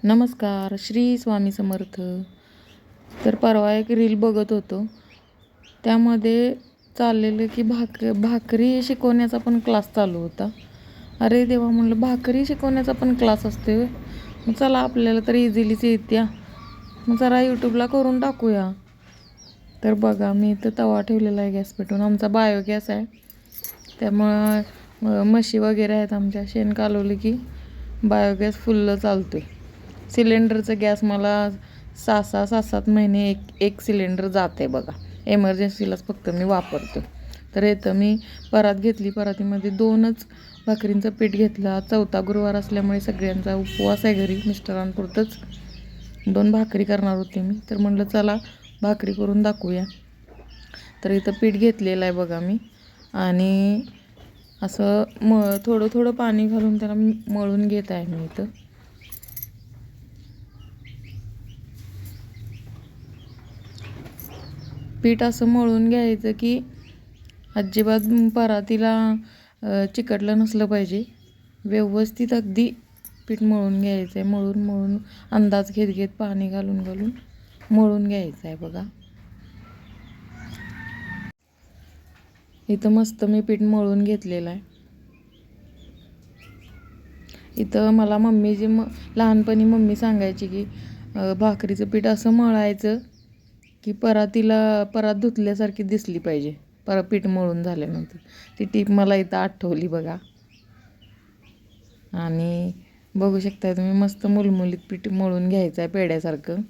नमस्कार, श्री स्वामी समर्थ. तर परवा एक रील बघत होतो. त्यामध्ये चाललेलं की भाकरी शिकवण्याचा पण क्लास चालू होता. अरे देवा, म्हणलं भाकरी शिकवण्याचा पण क्लास असतो. मग चला, आपल्याला तर इझिलीच येत्या, मग जरा यूट्यूबला करून टाकूया. तर बघा, मी इथं तवा ठेवलेला आहे गॅस पेटवून. आमचा बायोगॅस आहे, त्यामुळं म्हशी वगैरे आहेत आमच्या. शेण कालवलं की बायोगॅस फुल्ल चालतो आहे. सिलेंडरचं गॅस मला 6-7 महिने एक सिलेंडर जाते बघा. एमर्जन्सीलाच फक्त मी वापरतो. तर इथं मी परात घेतली. परातीमध्ये 2च भाकरींचं पीठ घेतलं. चौथा गुरुवार असल्यामुळे सगळ्यांचा उपवास आहे घरी. मिस्टरांपुरतंच 2 भाकरी करणार होते मी. तर म्हणलं चला भाकरी करून दाखवूया. तर इथं पीठ घेतलेलं आहे बघा मी. आणि असं थोडं थोडं पाणी घालून त्याला मळून घेत आहे मी इथं. पीठ असं मळून घ्यायचं की अजिबात परातीला चिकटलं नसलं पाहिजे. व्यवस्थित अगदी पीठ मळून घ्यायचं आहे. मळून अंदाज घेत पाणी घालून मळून घ्यायचं आहे बघा. इथं मस्त मी पीठ मळून घेतलेलं आहे. इथं मला लहानपणी मम्मी सांगायची की भाकरीचं पीठ असं मळायचं की परात धुतल्यासारखी दिसली पाहिजे पीठ मळून झाल्यानंतर. ती टीप मला इथं आठवली बघा. आणि बघू शकता तुम्ही, मस्त मुलमुलीत पीठ मळून घ्यायचं आहे पेड्यासारखं.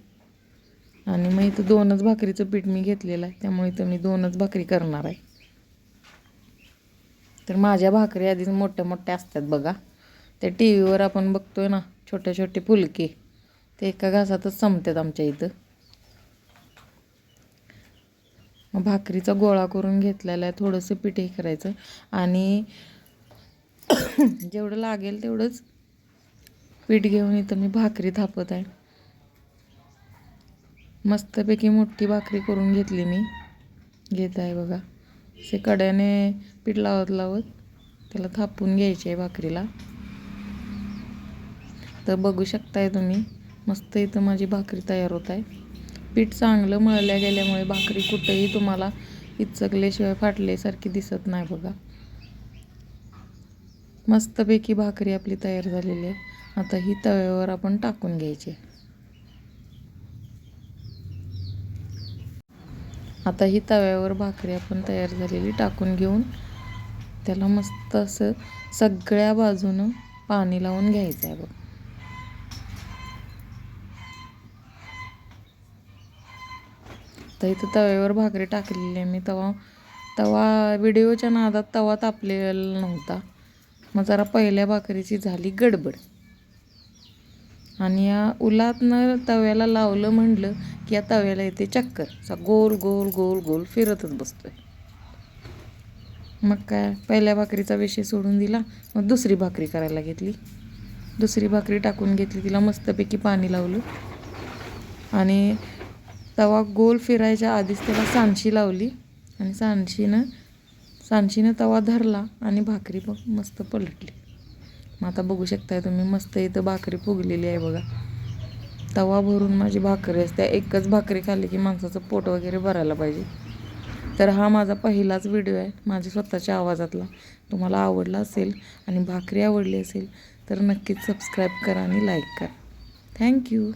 आणि मग इथं 2च भाकरीचं पीठ मी घेतलेलं आहे, त्यामुळे इथं मी 2च भाकरी करणार आहे. तर माझ्या भाकरी आधीच मोठ्या असतात बघा. त्या टी व्हीवर आपण बघतोय ना, छोटे फुलके, ते एका घासातच संपतात आमच्या इथं. मग भाकरीचा गोळा करून घेतलेला आहे. थोडंसं पीठ हे करायचं आणि जेवढं लागेल तेवढंच पीठ घेऊन इथं मी भाकरी थापत आहे. मस्तपैकी मोठी भाकरी करून घेतली मी. घेत आहे बघा. असे कड्याने पीठ लावत त्याला थापून घ्यायचे आहे भाकरीला. तर बघू शकताय तुम्ही, मस्त इथं माझी भाकरी तयार होत आहे. पीठ चांगलं मळल्या गेल्यामुळे भाकरी कुठेही तुम्हाला इचकल्याशिवाय फाटल्यासारखी दिसत नाही बघा. मस्तपैकी भाकरी आपली तयार झालेली आहे. आता ही तव्यावर आपण टाकून घ्यायची. आता ही तव्यावर भाकरी आपण तयार झालेली टाकून घेऊन त्याला मस्त असं सगळ्या बाजूनं पाणी लावून घ्यायचं आहे बघ. तर इथं तव्यावर भाकरी टाकलेली आहे मी. तवा व्हिडिओच्या नादात तवा तापलेला नव्हता. मग जरा पहिल्या भाकरीची झाली गडबड. आणि या उलातनं तव्याला लावलं म्हणलं की या तव्याला येते चक्कर. असा गोल गोल गोल गोल फिरतच बसतोय. मग काय, पहिल्या भाकरीचा विषय सोडून दिला. मग दुसरी भाकरी करायला घेतली. दुसरी भाकरी टाकून घेतली, तिला मस्तपैकी पाणी लावलं आणि तवा गोल फिरायच्या आधीच त्याला सांडशी लावली. आणि सांडशीनं तवा धरला आणि भाकरी मस्त पलटली. मग आता बघू शकताय तुम्ही, मस्त इथं भाकरी फुगलेली आहे बघा. तवा भरून माझी भाकरी असते. एकच भाकरी खाल्ली की माणसाचं पोट वगैरे भरायला पाहिजे. तर हा माझा पहिलाच व्हिडिओ आहे माझ्या स्वतःच्या आवाजातला. तुम्हाला आवडला असेल आणि भाकरी आवडली असेल तर नक्कीच सबस्क्राईब करा आणि लाईक करा. थँक्यू.